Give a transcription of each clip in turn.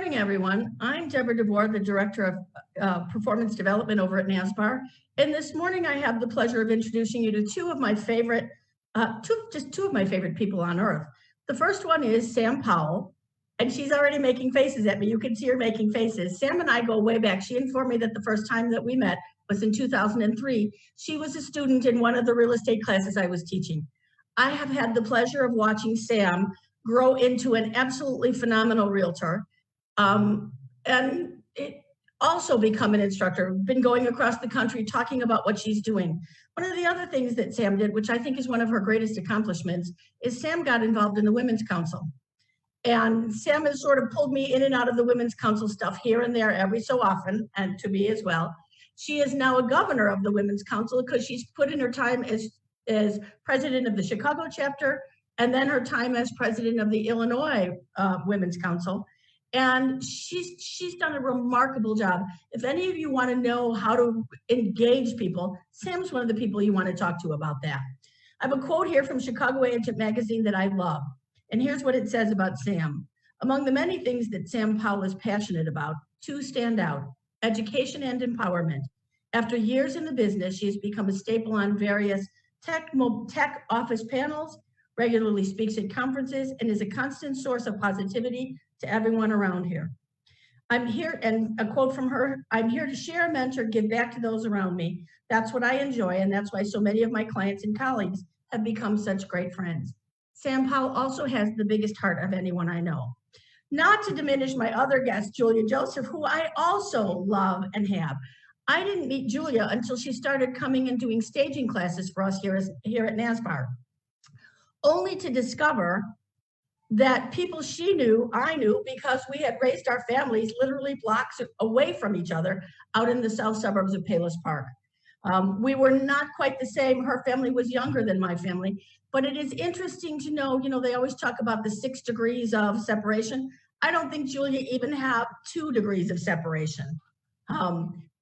morning, everyone. I'm Deborah DeBoer, the Director of Performance Development over at NSBAR. And this morning, I have the pleasure of introducing you to two of my favorite people on earth. The first one is Sam Powell, and she's already making faces at me. You can see her making faces. Sam and I go way back. She informed me that the first time that we met was in 2003. She was a student in one of the real estate classes I was teaching. I have had the pleasure of watching Sam grow into an absolutely phenomenal realtor, and also become an instructor. Been going across the country talking about what she's doing. One of the other things that Sam did, which I think is one of her greatest accomplishments, is Sam got involved in the Women's Council. And Sam has sort of pulled me in and out of the Women's Council stuff here and there every so often, and to me as well. She is now a governor of the Women's Council because she's put in her time as president of the Chicago chapter, and then her time as president of the Illinois Women's Council. And she's done a remarkable job. If any of you want to know how to engage people, Sam's one of the people you want to talk to about that. I have a quote here from Chicago Agent magazine that I love. And here's what it says about Sam. Among the many things that Sam Powell is passionate about, two stand out: education and empowerment. After years in the business, she has become a staple on various tech office panels, regularly speaks at conferences, and is a constant source of positivity to everyone around here. I'm here, and a quote from her, "I'm here to share, mentor, give back to those around me. That's what I enjoy, and that's why so many of my clients and colleagues have become such great friends." Sam Powell also has the biggest heart of anyone I know. Not to diminish my other guest, Julea Josephs, who I also love and have. I didn't meet Julea until she started coming and doing staging classes for us here at NSBAR, only to discover that people she knew, I knew, because we had raised our families literally blocks away from each other out in the south suburbs of Palos Park. We were not quite the same. Her family was younger than my family, but it is interesting to know, they always talk about the 6 degrees of separation. I don't think Julea even have 2 degrees of separation.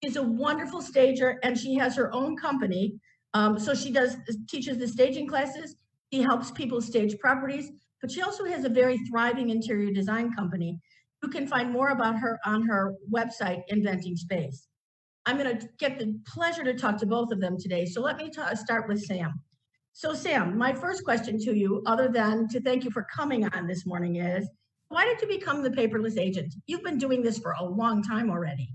She's a wonderful stager, and she has her own company. So she teaches the staging classes. She helps people stage properties, but she also has a very thriving interior design company. You can find more about her on her website, Inventing Space. I'm going to get the pleasure to talk to both of them today. So let me start with Sam. So Sam, my first question to you, other than to thank you for coming on this morning, is why did you become the paperless agent? You've been doing this for a long time already.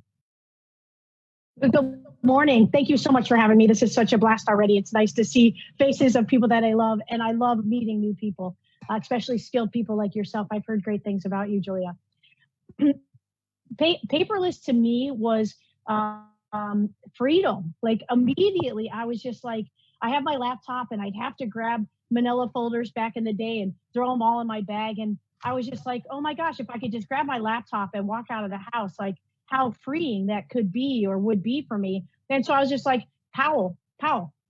Good morning. Thank you so much for having me. This is such a blast already. It's nice to see faces of people that I love, and I love meeting new people, especially skilled people like yourself. I've heard great things about you, Julea. Paperless to me was freedom. Like immediately, I was just like, I have my laptop and I'd have to grab manila folders back in the day and throw them all in my bag. And I was just like, oh my gosh, if I could just grab my laptop and walk out of the house, like how freeing that could be or would be for me. And so I was just like, Powell,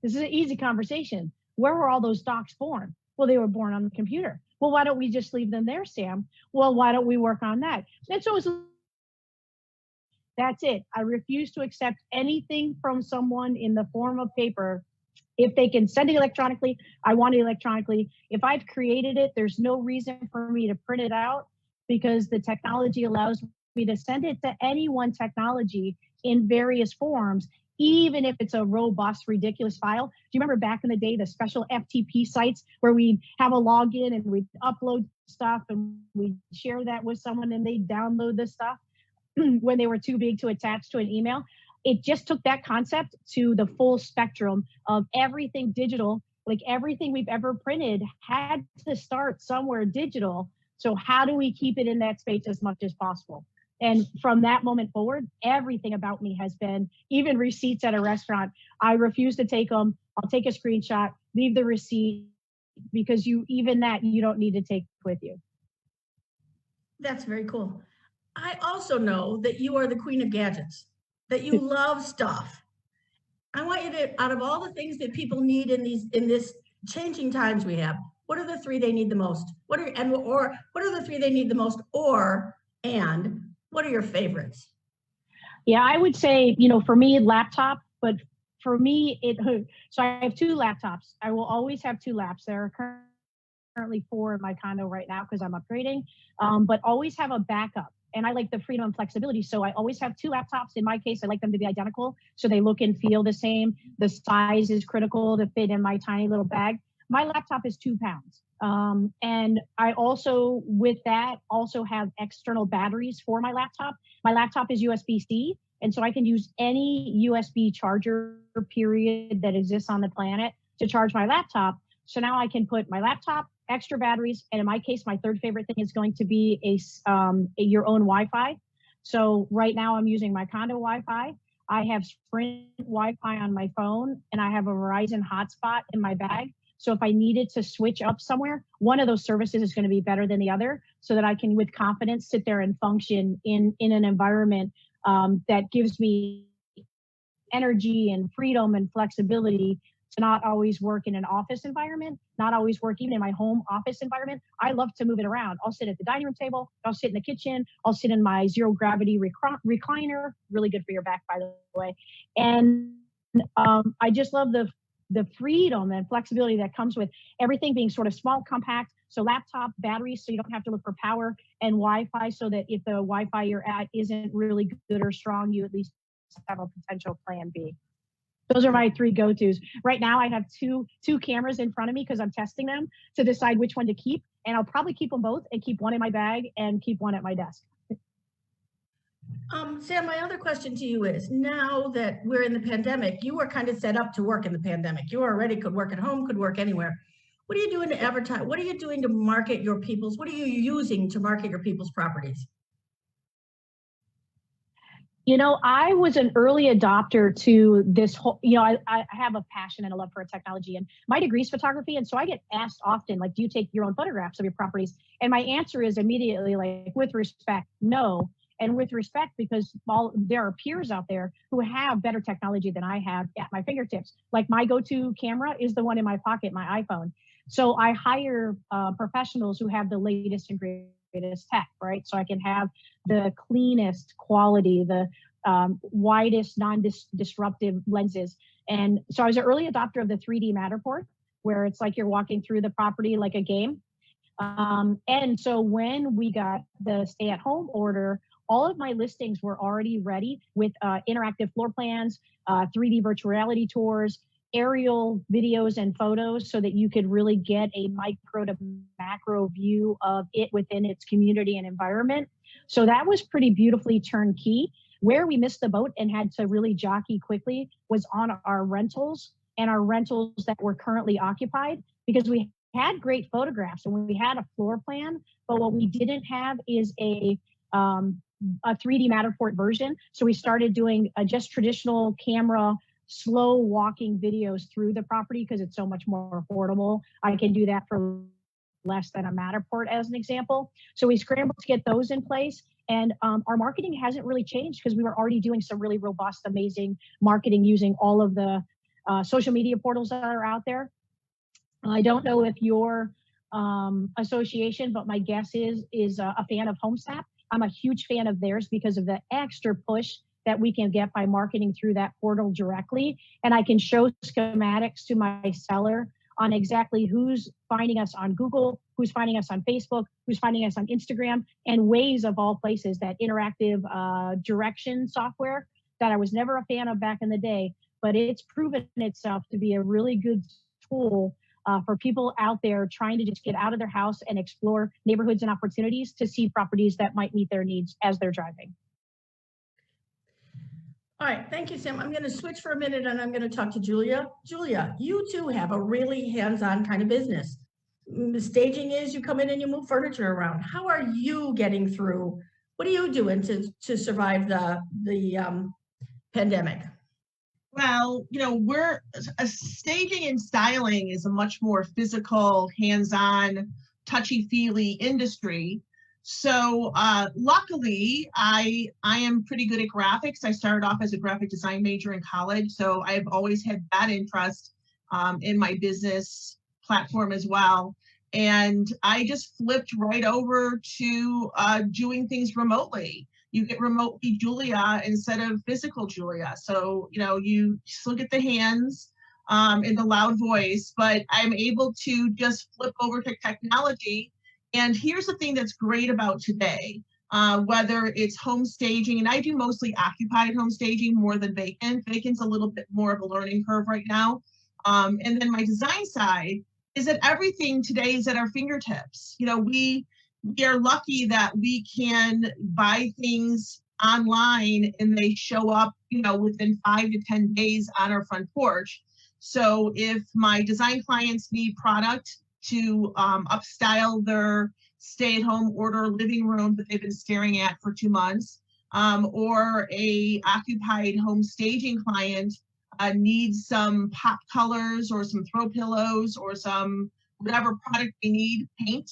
this is an easy conversation. Where were all those docs born? Well, they were born on the computer. Well, why don't we just leave them there, Sam? Well, why don't we work on that? And so that's it. I refuse to accept anything from someone in the form of paper. If they can send it electronically, I want it electronically. If I've created it, there's no reason for me to print it out because the technology allows me to send it to any one technology in various forms, even if it's a robust, ridiculous file. Do you remember back in the day, the special FTP sites where we'd have a login and we'd upload stuff and we'd share that with someone and they'd download the stuff when they were too big to attach to an email? It just took that concept to the full spectrum of everything digital. Like everything we've ever printed had to start somewhere digital. So how do we keep it in that space as much as possible? And from that moment forward, everything about me has been, even receipts at a restaurant, I refuse to take them. I'll take a screenshot, leave the receipt, because you don't need to take with you. That's very cool. I also know that you are the queen of gadgets, that you love stuff. I want you to, out of all the things that people need in this changing times we have, what are the 3 they need the most? What are the 3 they need the most, and what are your favorites? Yeah, I would say, for me, laptop, but for me, so I have 2 laptops. I will always have 2 laps. There are currently 4 in my condo right now because I'm upgrading, but always have a backup. and I like the freedom and flexibility. So I always have two laptops. In my case, I like them to be identical so they look and feel the same. The size is critical to fit in my tiny little bag. My laptop is 2 pounds. And I also, with that, also have external batteries for my laptop. My laptop is USB-C, and so I can use any USB charger period that exists on the planet to charge my laptop. So now I can put my laptop, extra batteries, and in my case, my third favorite thing is going to be your own Wi-Fi. So right now I'm using my condo Wi-Fi. I have Sprint Wi-Fi on my phone, and I have a Verizon hotspot in my bag. So if I needed to switch up somewhere, one of those services is going to be better than the other, so that I can, with confidence, sit there and function in an environment that gives me energy and freedom and flexibility to not always work in an office environment, not always work even in my home office environment. I love to move it around. I'll sit at the dining room table, I'll sit in the kitchen, I'll sit in my zero gravity recliner, really good for your back, by the way. And I just love the freedom and flexibility that comes with everything being sort of small, compact. So laptop, batteries, so you don't have to look for power, and Wi-Fi, so that if the Wi-Fi you're at isn't really good or strong, you at least have a potential plan B. Those are my 3 go-tos. Right now I have two cameras in front of me because I'm testing them to decide which one to keep. And I'll probably keep them both and keep one in my bag and keep one at my desk. Sam, my other question to you is, now that we're in the pandemic, you were kind of set up to work in the pandemic. You already could work at home, could work anywhere. What are you doing to advertise? What are you doing to market your people's? What are you using to market your people's properties? You know, I was an early adopter to this whole, I have a passion and a love for technology, and my degree is photography. And so I get asked often, like, do you take your own photographs of your properties? And my answer is immediately, like, with respect, no. And with respect, because there are peers out there who have better technology than I have at my fingertips. Like, my go-to camera is the one in my pocket, my iPhone. So I hire professionals who have the latest and greatest tech, right? So I can have the cleanest quality, the widest non-disruptive lenses. And so I was an early adopter of the 3D Matterport, where it's like you're walking through the property like a game. And so when we got the stay-at-home order, all of my listings were already ready with interactive floor plans, 3D virtual reality tours, aerial videos and photos, so that you could really get a micro to macro view of it within its community and environment. So that was pretty beautifully turnkey. Where we missed the boat and had to really jockey quickly was on our rentals, and our rentals that were currently occupied, because we had great photographs and we had a floor plan, but what we didn't have is a 3D Matterport version. So we started doing just traditional camera, slow walking videos through the property, because it's so much more affordable. I can do that for less than a Matterport, as an example. So we scrambled to get those in place. And our marketing hasn't really changed, because we were already doing some really robust, amazing marketing using all of the social media portals that are out there. I don't know if your association, but my guess is a fan of HomeSnap. I'm a huge fan of theirs because of the extra push that we can get by marketing through that portal directly. And I can show schematics to my seller on exactly who's finding us on Google, who's finding us on Facebook, who's finding us on Instagram, and Waze, of all places, that interactive direction software that I was never a fan of back in the day, but it's proven itself to be a really good tool for people out there trying to just get out of their house and explore neighborhoods and opportunities to see properties that might meet their needs as they're driving. All right, thank you, Sam. I'm going to switch for a minute and I'm going to talk to Julea. Julea, you too have a really hands-on kind of business. The staging is you come in and you move furniture around. How are you getting through? What are you doing to survive the pandemic? Well, we're staging and styling is a much more physical, hands-on, touchy-feely industry. So luckily, I am pretty good at graphics. I started off as a graphic design major in college, so I've always had that interest in my business platform as well. And I just flipped right over to doing things remotely. You get remotely Julea instead of physical Julea. So, you still get the hands and the loud voice, but I'm able to just flip over to technology. And here's the thing that's great about today. whether it's home staging, and I do mostly occupied home staging more than vacant. Vacant's a little bit more of a learning curve right now. And then my design side is that everything today is at our fingertips. You know, we are lucky that we can buy things online and they show up, you know, within 5 to 10 days on our front porch. So if my design clients need product to upstyle their stay-at-home order living room that they've been staring at for 2 months, or a occupied home staging client needs some pop colors or some throw pillows or some whatever product they need, paint,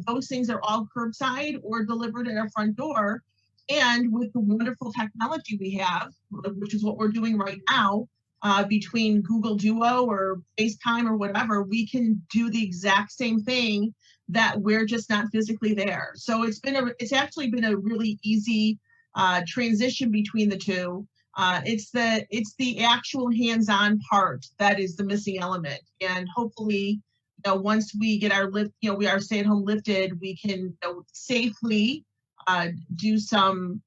those things are all curbside or delivered at our front door. And with the wonderful technology we have, which is what we're doing right now, between Google Duo or FaceTime or whatever, we can do the exact same thing that we're just not physically there. So it's actually been a really easy transition between the two. It's the actual hands-on part that is the missing element. And hopefully, you know, once we get our our stay-at-home lifted, we can, you know, safely do some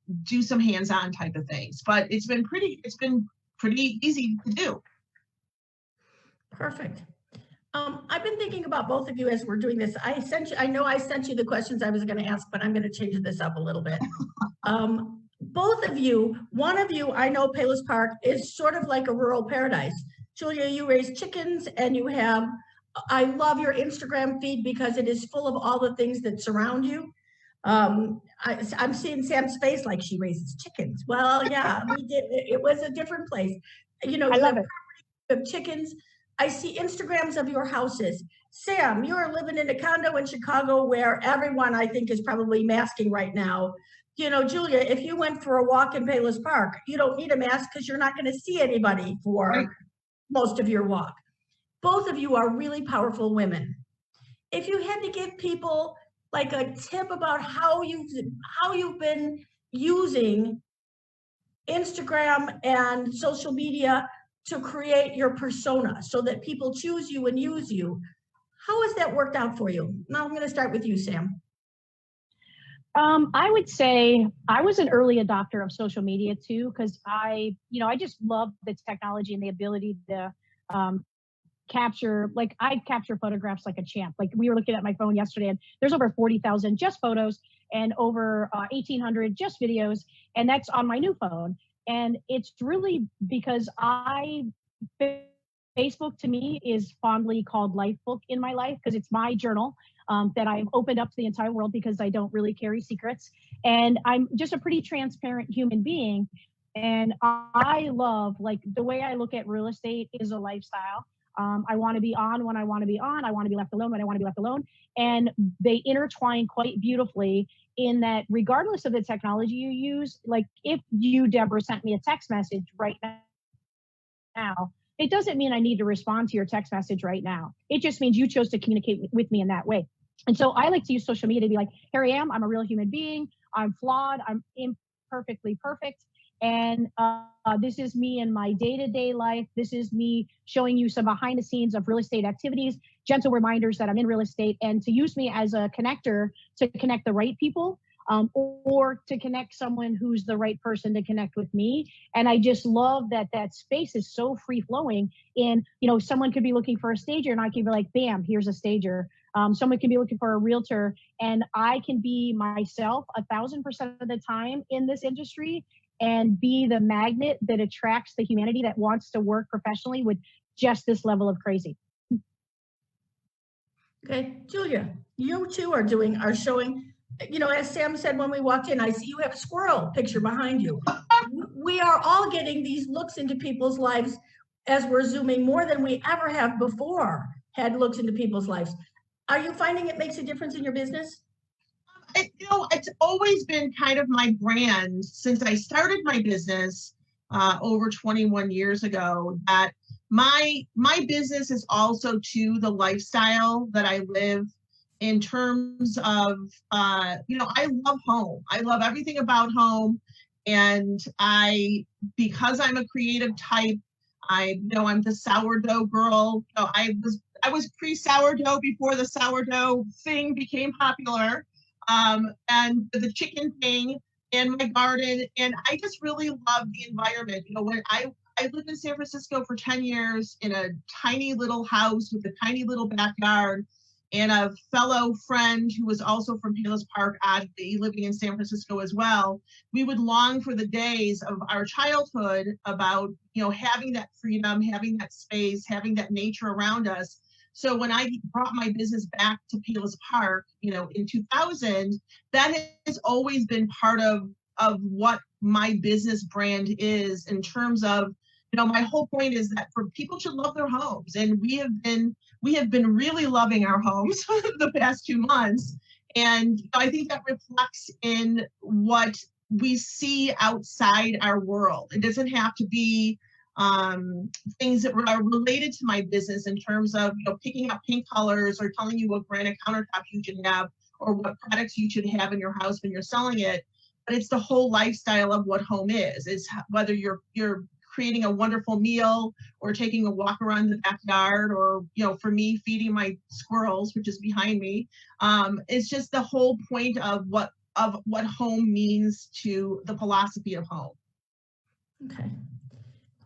hands-on type of things. But it's been pretty easy to do. Perfect. I've been thinking about both of you as we're doing this. I know I sent you the questions I was going to ask, but I'm going to change this up a little bit. Both of you, one of you, I know Palos Park is sort of like a rural paradise. Julia, you raise chickens and you have, I love your Instagram feed because it is full of all the things that surround you. I'm seeing Sam's face like she raises chickens. Well, yeah, we did. It was a different place. You know, I love it. Of chickens. I see Instagrams of your houses. Sam, you're living in a condo in Chicago where everyone, I think, is probably masking right now. You know, Julia, if you went for a walk in Palos Park, you don't need a mask because you're not going to see anybody for most of your walk. Both of you are really powerful women. If you had to give people like a tip about how you've been using Instagram and social media to create your persona so that people choose you and use you, how has that worked out for you? Now I'm going to start with you, Sam. I would say I was an early adopter of social media too, because I just love the technology and the ability to capture, like I capture photographs like a champ. Like we were looking at my phone yesterday and there's over 40,000 just photos and over 1,800 just videos. And that's on my new phone. And it's really because Facebook to me is fondly called life book in my life because it's my journal that I've opened up to the entire world because I don't really carry secrets. And I'm just a pretty transparent human being. And I love, like, the way I look at real estate is a lifestyle. I want to be on when I want to be on. I want to be left alone when I want to be left alone. And they intertwine quite beautifully in that regardless of the technology you use, like if you, Deborah, sent me a text message right now, it doesn't mean I need to respond to your text message right now. It just means you chose to communicate with me in that way. And so I like to use social media to be like, here I am, I'm a real human being, I'm flawed, I'm imperfectly perfect. And this is me in my day-to-day life. This is me showing you some behind the scenes of real estate activities, gentle reminders that I'm in real estate, and to use me as a connector to connect the right people or to connect someone who's the right person to connect with me. And I just love that that space is so free flowing. And, you know, someone could be looking for a stager and I can be like, bam, here's a stager. Someone can be looking for a realtor and I can be myself 1,000% of the time in this industry and be the magnet that attracts the humanity that wants to work professionally with just this level of crazy. Okay, Julia, you too are showing, you know, as Sam said when we walked in, I see you have a squirrel picture behind you. We are all getting these looks into people's lives as we're Zooming more than we ever have before had looks into people's lives. Are you finding it makes a difference in your business? You know, it's always been kind of my brand since I started my business over 21 years ago, that my business is also to the lifestyle that I live in terms of, you know, I love home. I love everything about home. And because I'm a creative type, I'm the sourdough girl. You know, I was pre-sourdough before the sourdough thing became popular. and the chicken thing and my garden. And I just really love the environment. You know, when I lived in San Francisco for 10 years in a tiny little house with a tiny little backyard, and a fellow friend who was also from Palos Park, oddly, living in San Francisco as well. We would long for the days of our childhood about, you know, having that freedom, having that space, having that nature around us. So when I brought my business back to Palos Park, you know, in 2000, that has always been part of what my business brand is, in terms of, you know, my whole point is that for people to love their homes, and we have been really loving our homes the past 2 months. And I think that reflects in what we see outside our world. It doesn't have to be things that are related to my business in terms of, you know, picking up paint colors or telling you what granite countertops you should have or what products you should have in your house when you're selling it. But it's the whole lifestyle of what home is. It's whether you're creating a wonderful meal or taking a walk around the backyard, or, you know, for me, feeding my squirrels, which is behind me. It's just the whole point of what home means to the philosophy of home. Okay.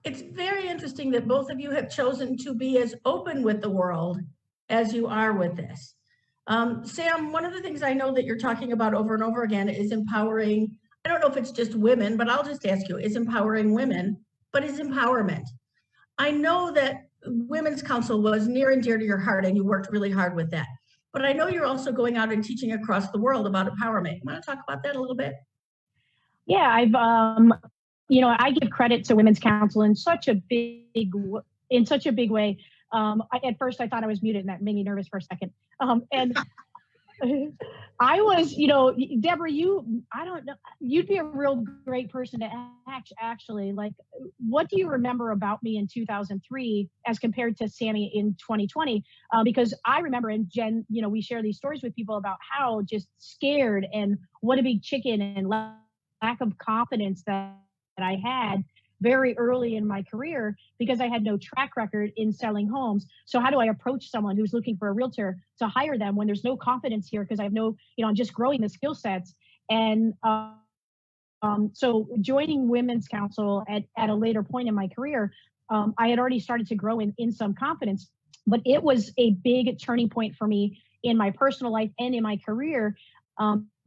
It's very interesting that both of you have chosen to be as open with the world as you are with this. Sam, one of the things I know that you're talking about over and over again is empowering, I don't know if it's just women, but I'll just ask you, is empowering women, but is empowerment. I know that Women's Council was near and dear to your heart, and you worked really hard with that. But I know you're also going out and teaching across the world about empowerment. You want to talk about that a little bit? Yeah, I've, you know, I give credit to Women's Council in such a big way. At first I thought I was muted, and that made me nervous for a second. And I was, you know, Deborah, I don't know, you'd be a real great person to ask, actually. Like, what do you remember about me in 2003 as compared to Sammy in 2020? Because I remember, and Jen, you know, we share these stories with people about how just scared and what a big chicken and lack of confidence that I had very early in my career, because I had no track record in selling homes. So how do I approach someone who's looking for a realtor to hire them when there's no confidence here, because I have no, you know, I'm just growing the skill sets. And so joining Women's Council at a later point in my career, I had already started to grow in some confidence, but it was a big turning point for me in my personal life and in my career,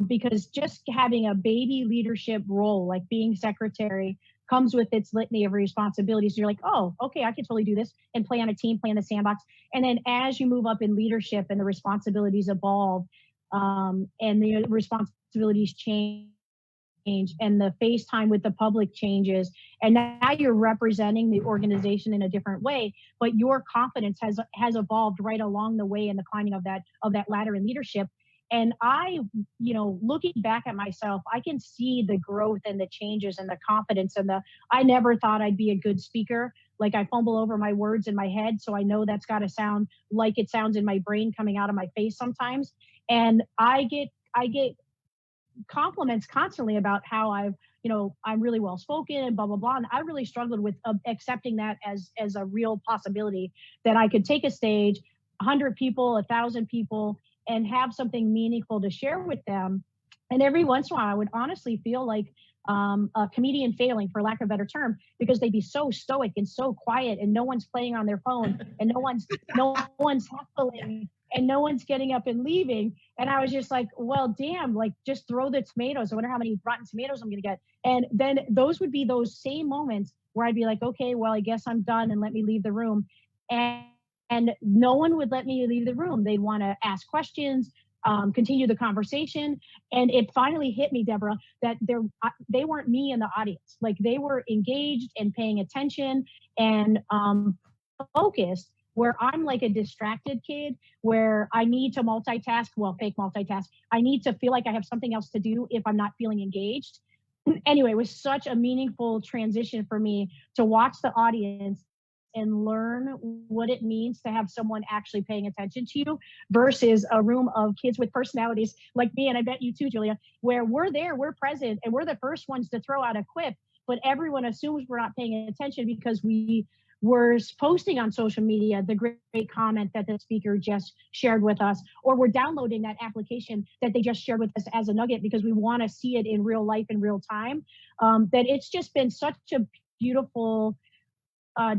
because just having a baby leadership role, like being secretary, comes with its litany of responsibilities. You're like, oh, okay, I can totally do this, and play on a team, play in the sandbox. And then as you move up in leadership and the responsibilities evolve, and the responsibilities change, and the face time with the public changes, and now you're representing the organization in a different way, but your confidence has evolved right along the way in the climbing of that ladder in leadership. And I, you know, looking back at myself, I can see the growth and the changes and the confidence and I never thought I'd be a good speaker. Like, I fumble over my words in my head. So I know that's got to sound like it sounds in my brain coming out of my face sometimes. And I get compliments constantly about how I'm really well spoken and blah, blah, blah. And I really struggled with accepting that as a real possibility, that I could take a stage, 100 people, 1,000 people, and have something meaningful to share with them. And every once in a while, I would honestly feel like a comedian failing, for lack of a better term, because they'd be so stoic and so quiet, and no one's playing on their phone, and no one's heckling, and no one's getting up and leaving. And I was just like, well, damn, like, just throw the tomatoes. I wonder how many rotten tomatoes I'm going to get. And then those would be those same moments where I'd be like, okay, well, I guess I'm done, and let me leave the room. And no one would let me leave the room. They'd want to ask questions, continue the conversation. And it finally hit me, Deborah, that they weren't me in the audience. Like, they were engaged and paying attention and focused, where I'm like a distracted kid, where I need to multitask, well, fake multitask. I need to feel like I have something else to do if I'm not feeling engaged. Anyway, it was such a meaningful transition for me to watch the audience and learn what it means to have someone actually paying attention to you versus a room of kids with personalities like me, and I bet you too, Julea, where we're there, we're present, and we're the first ones to throw out a quip, but everyone assumes we're not paying attention because we we're posting on social media the great comment that the speaker just shared with us, or we're downloading that application that they just shared with us as a nugget because we want to see it in real life in real time. That it's just been such a beautiful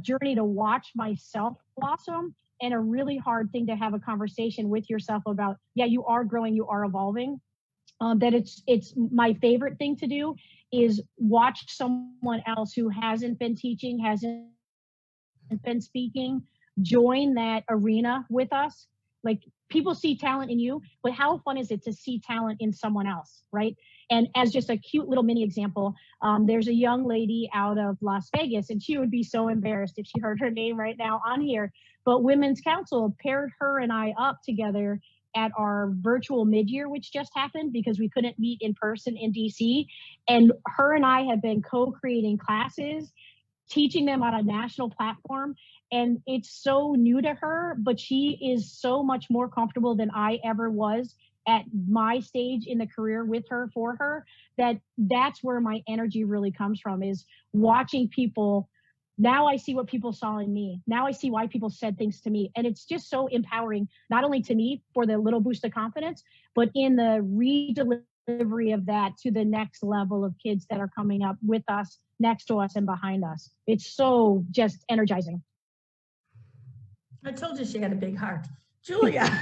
journey to watch myself blossom, and a really hard thing to have a conversation with yourself about. Yeah, you are growing, you are evolving. That it's my favorite thing to do is watch someone else who hasn't been teaching, hasn't been speaking, join that arena with us. Like, people see talent in you, but how fun is it to see talent in someone else, right? And as just a cute little mini example, there's a young lady out of Las Vegas, and she would be so embarrassed if she heard her name right now on here, but Women's Council paired her and I up together at our virtual mid-year, which just happened because we couldn't meet in person in DC. And her and I have been co-creating classes, teaching them on a national platform. And it's so new to her, but she is so much more comfortable than I ever was at my stage in the career with her, for her, that's where my energy really comes from, is watching people. Now I see what people saw in me. Now I see why people said things to me. And it's just so empowering, not only to me for the little boost of confidence, but in the redelivery of that to the next level of kids that are coming up with us, next to us, and behind us. It's so just energizing. I told you she had a big heart. Julea,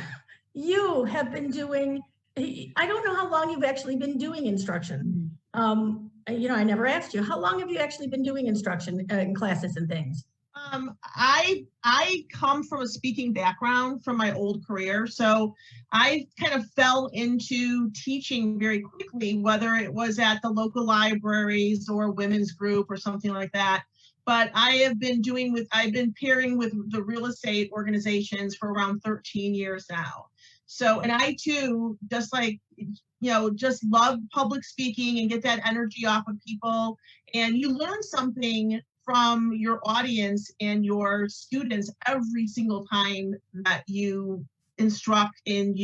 you have been doing, I don't know how long you've actually been doing instruction. I never asked you, how long have you actually been doing instruction in classes and things? I come from a speaking background from my old career, so I kind of fell into teaching very quickly, whether it was at the local libraries or women's group or something like that. But I've been pairing with the real estate organizations for around 13 years now. So, and I too, just love public speaking and get that energy off of people. And you learn something from your audience and your students every single time that you instruct, and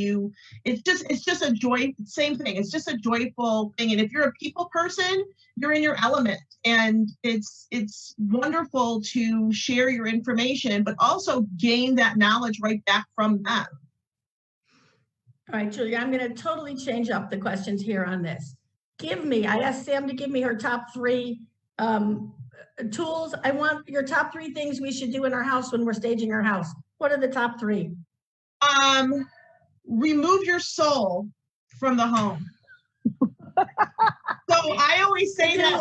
it's just a joy, same thing. It's just a joyful thing. And if you're a people person, you're in your element, and it's wonderful to share your information, but also gain that knowledge right back from them. All right, Julea, I'm going to totally change up the questions here on this. I asked Sam to give me her top 3 tools. I want your top 3 things we should do in our house when we're staging our house. What are the top 3? Remove your soul from the home. So I always say that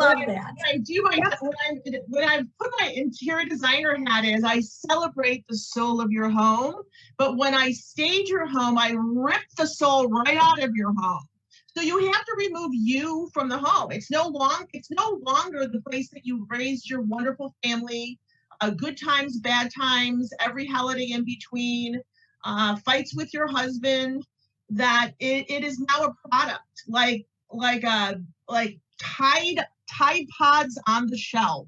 when I put my interior designer hat in, I celebrate the soul of your home. But when I stage your home, I rip the soul right out of your home. So you have to remove you from the home. It's no longer the place that you raised your wonderful family, good times, bad times, every holiday in between, fights with your husband. That it is now a product, like Tide Pods on the shelf,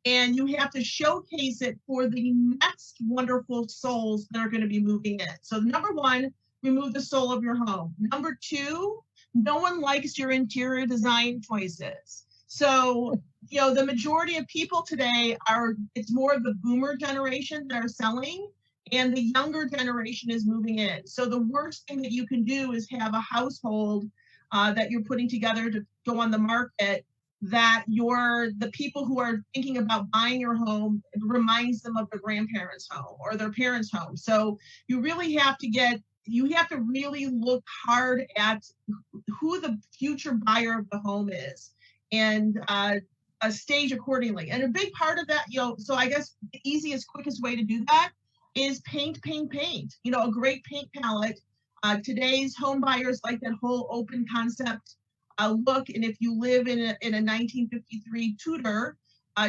and you have to showcase it for the next wonderful souls that are going to be moving in. So number 1, remove the soul of your home. Number 2, no one likes your interior design choices. So, the majority of people today it's more of the boomer generation that are selling, and the younger generation is moving in. So the worst thing that you can do is have a household that you're putting together to go on the market, that the people who are thinking about buying your home, it reminds them of their grandparents' home or their parents' home. So you really have to really look hard at who the future buyer of the home is, and stage accordingly. And a big part of that, so I guess the easiest, quickest way to do that is paint. A great paint palette. Today's home buyers like that whole open concept look, and if you live in a 1953 Tudor,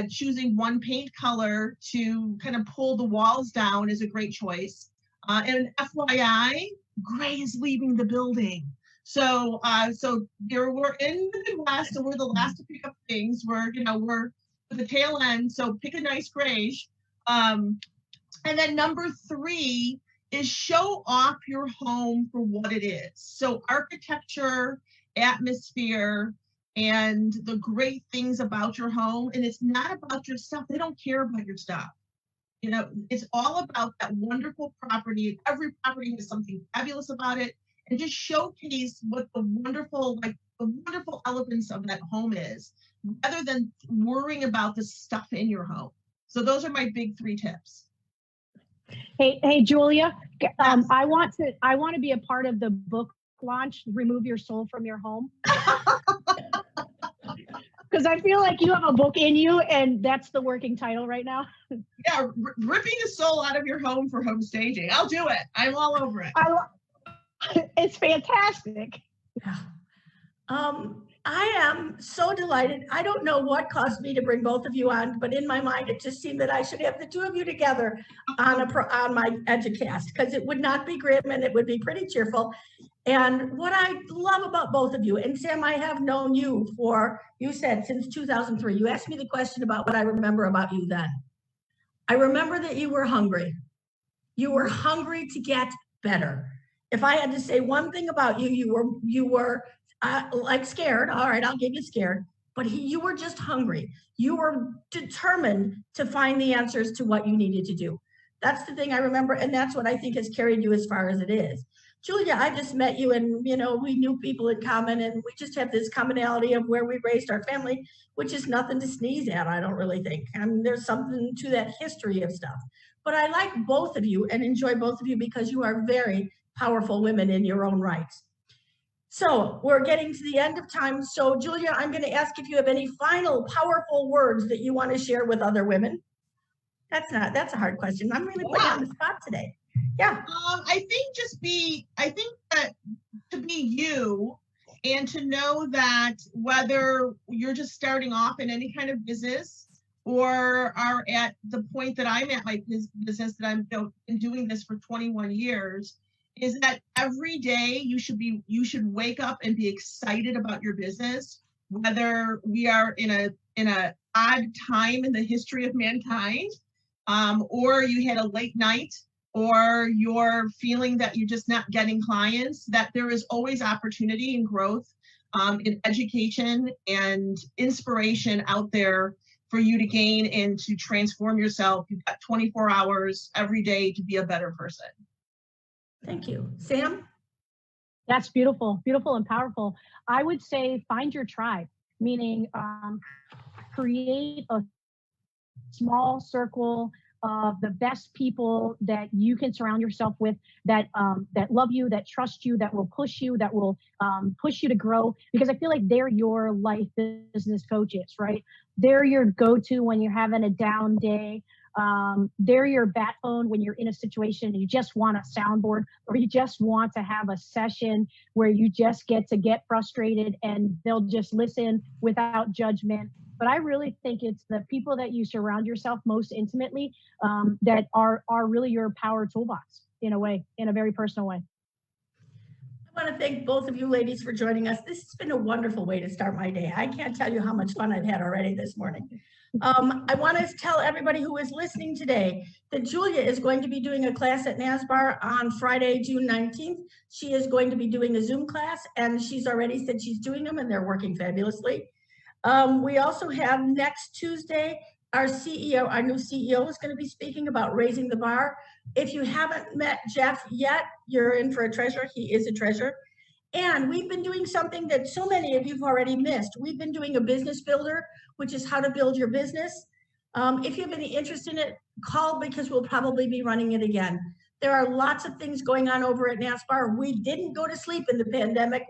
choosing one paint color to kind of pull the walls down is a great choice. And FYI, gray is leaving the building. So we're in the Midwest, so we're the last to pick up things. We're at the tail end, so pick a nice grayish. And then number 3 is show off your home for what it is. So architecture, atmosphere, and the great things about your home. And it's not about your stuff. They don't care about your stuff. It's all about that wonderful property. Every property has something fabulous about it, and just showcase what the wonderful elements of that home is, rather than worrying about the stuff in your home. So those are my big 3 tips. Hey, Julia, I want to be a part of the book launch, Remove Your Soul from Your Home. Because I feel like you have a book in you, and that's the working title right now. Yeah, ripping the soul out of your home for home staging. I'll do it. I'm all over it. It's fantastic. I am so delighted. I don't know what caused me to bring both of you on, but in my mind, it just seemed that I should have the 2 of you together on my EDUcast, because it would not be grim and it would be pretty cheerful. And what I love about both of you, and Sam, I have known you you said since 2003. You asked me the question about what I remember about you then. I remember that you were hungry. You were hungry to get better. If I had to say one thing about you, you were like scared. All right, I'll give you scared. But you were just hungry. You were determined to find the answers to what you needed to do. That's the thing I remember, and that's what I think has carried you as far as it is. Julia, I just met you, and we knew people in common, and we just have this commonality of where we raised our family, which is nothing to sneeze at, I don't really think. I mean, there's something to that history of stuff. But I like both of you and enjoy both of you because you are very powerful women in your own rights. So we're getting to the end of time. So Julia, I'm going to ask if you have any final powerful words that you want to share with other women. That's a hard question. I'm really putting you on the spot today. Yeah. I think that to be you, and to know that whether you're just starting off in any kind of business or are at the point that I'm at my business, that I've been doing this for 21 years, is that every day you should wake up and be excited about your business, whether we are in a odd time in the history of mankind, or you had a late night, or you're feeling that you're just not getting clients, that there is always opportunity and growth in education and inspiration out there for you to gain and to transform yourself. You've got 24 hours every day to be a better person. Thank you. Sam? That's beautiful, beautiful and powerful. I would say find your tribe, meaning create a small circle of the best people that you can surround yourself with, that love you, that trust you, that will push you, that will push you to grow. Because I feel like they're your life business coaches, right? They're your go-to when you're having a down day. They're your backbone when you're in a situation and you just want a soundboard, or you just want to have a session where you just get frustrated, and they'll just listen without judgment. But I really think it's the people that you surround yourself most intimately that are really your power toolbox in a very personal way. I want to thank both of you ladies for joining us. This has been a wonderful way to start my day. I can't tell you how much fun I've had already this morning. I want to tell everybody who is listening today that Julia is going to be doing a class at NSBAR on Friday, June 19th. She is going to be doing a Zoom class, and she's already said she's doing them, and they're working fabulously. We also have next Tuesday, our new CEO is going to be speaking about raising the bar. If you haven't met Jeff yet, you're in for a treasure. He is a treasure. And we've been doing something that so many of you have already missed. We've been doing a business builder, which is how to build your business. If you have any interest in it, call, because we'll probably be running it again. There are lots of things going on over at NSBAR. We didn't go to sleep in the pandemic.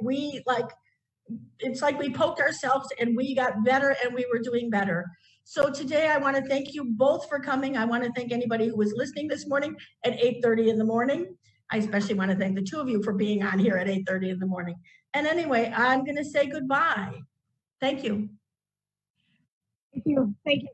It's like we poked ourselves and we got better, and we were doing better. So today I want to thank you both for coming. I want to thank anybody who was listening this morning at 8:30 in the morning. I especially want to thank the 2 of you for being on here at 8:30 in the morning. And anyway, I'm going to say goodbye. Thank you. Thank you. Thank you.